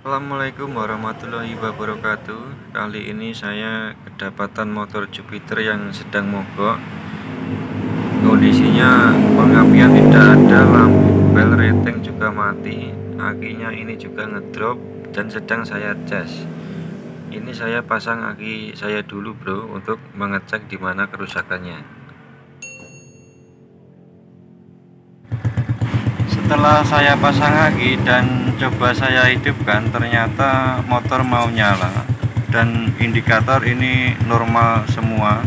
Assalamualaikum warahmatullahi wabarakatuh. Kali ini saya kedapatan motor Jupiter yang sedang mogok. Kondisinya pengapian tidak ada, lampu bel rating juga mati, akinya ini juga ngedrop dan sedang saya cas. Ini saya pasang aki saya dulu bro, untuk mengecek di mana kerusakannya. Setelah saya pasang lagi dan coba saya hidupkan, ternyata motor mau nyala dan indikator ini normal semua.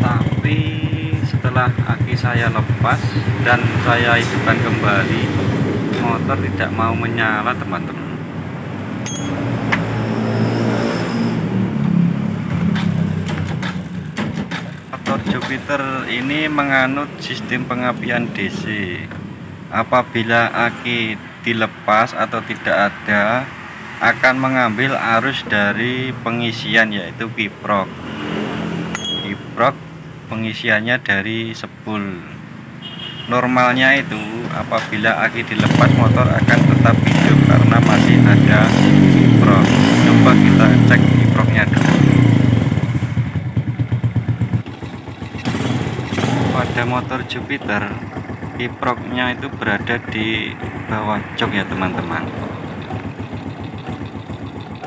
Tapi setelah aki saya lepas dan saya hidupkan kembali, motor tidak mau menyala teman-teman. Motor Jupiter ini menganut sistem pengapian DC. Apabila aki dilepas atau tidak ada, akan mengambil arus dari pengisian, yaitu kiprok. Kiprok pengisiannya dari spool. Normalnya itu apabila aki dilepas, motor akan tetap hidup karena masih ada kiprok. Coba kita cek kiproknya dulu. Pada motor Jupiter, kiproknya itu berada di bawah jok ya teman-teman.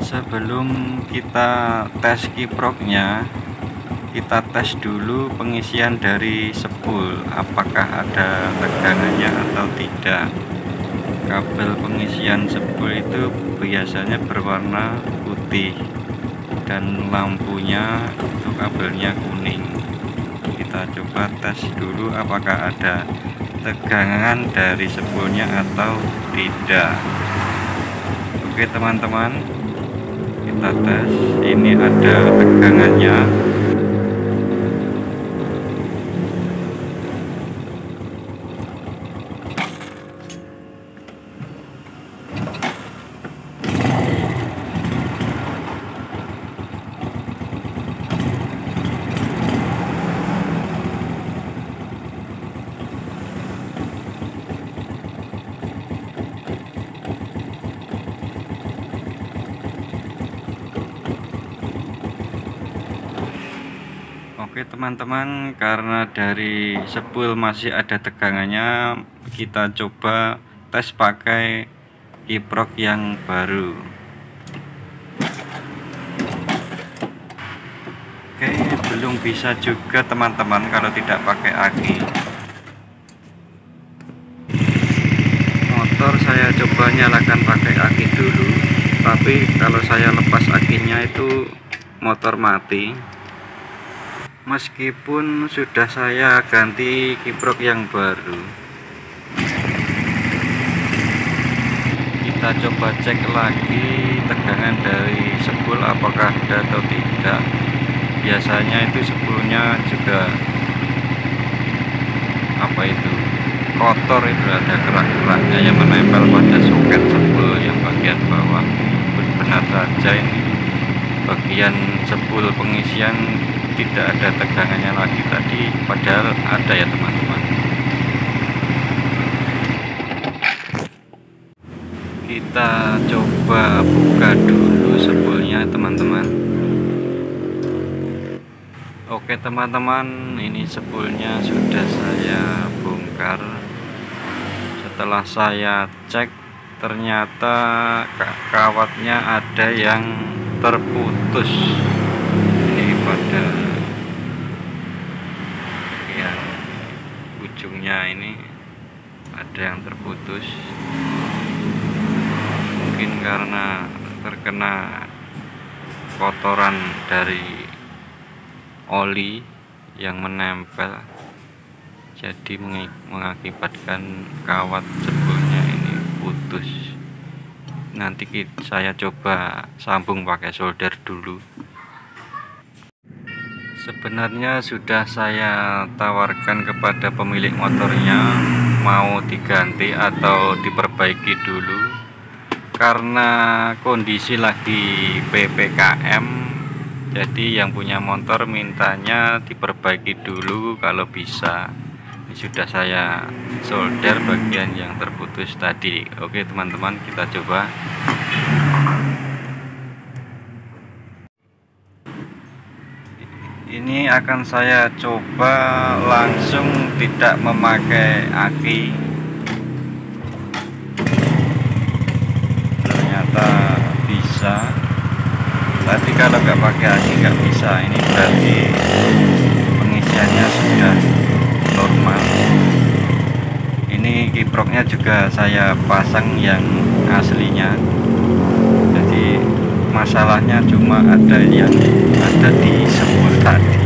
Sebelum kita tes kiproknya, kita tes dulu pengisian dari spool, apakah ada tegangannya atau tidak. Kabel pengisian spool itu biasanya berwarna putih dan lampunya itu kabelnya kuning. Kita coba tes dulu apakah ada tegangan dari spoolnya atau tidak. Oke teman-teman, kita tes. Ini ada tegangannya. Oke teman-teman, karena dari spool masih ada tegangannya, kita coba tes pakai kiprok yang baru. Oke, belum bisa juga teman-teman kalau tidak pakai aki. Motor saya coba nyalakan pakai aki dulu, tapi kalau saya lepas akinya itu motor mati. Meskipun sudah saya ganti kiprok yang baru. Kita coba cek lagi tegangan dari spool apakah ada atau tidak. Biasanya itu spoolnya juga kotor, itu ada kerak-keraknya yang menempel pada soket spool yang bagian bawah. Benar saja ini bagian spool pengisian tidak ada tegangannya lagi tadi, padahal ada ya teman-teman. Kita coba buka dulu spoolnya teman-teman. Oke teman-teman, ini spoolnya sudah saya bongkar. Setelah saya cek, ternyata kawatnya ada yang terputus. Ini pada ujungnya ini ada yang terputus, mungkin karena terkena kotoran dari oli yang menempel, jadi mengakibatkan kawat spoolnya ini putus. Nanti saya coba sambung pakai solder dulu. Sebenarnya sudah saya tawarkan kepada pemilik motornya mau diganti atau diperbaiki dulu, karena kondisi lagi PPKM Jadi yang punya motor mintanya diperbaiki dulu kalau bisa. Ini sudah saya solder bagian yang terputus tadi. Oke teman-teman, kita coba. Ini akan saya coba langsung tidak memakai aki. Ternyata bisa. Tapi kalau nggak pakai aki nggak bisa. Ini berarti pengisiannya sudah normal. Ini kiproknya juga saya pasang yang aslinya. Jadi masalahnya cuma ada yang ada di sembur tadi.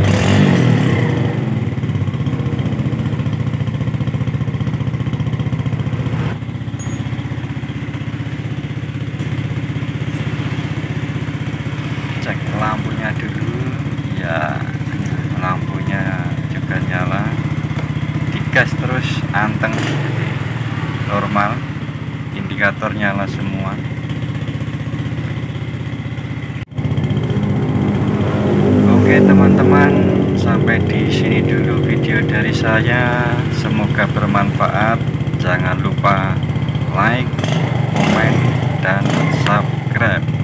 Cek lampunya dulu ya, lampunya juga nyala, digas terus anteng, jadi normal, indikator nyala semua. Oke teman-teman, sampai di sini dulu video dari saya, semoga bermanfaat. Jangan lupa like, komen, dan subscribe.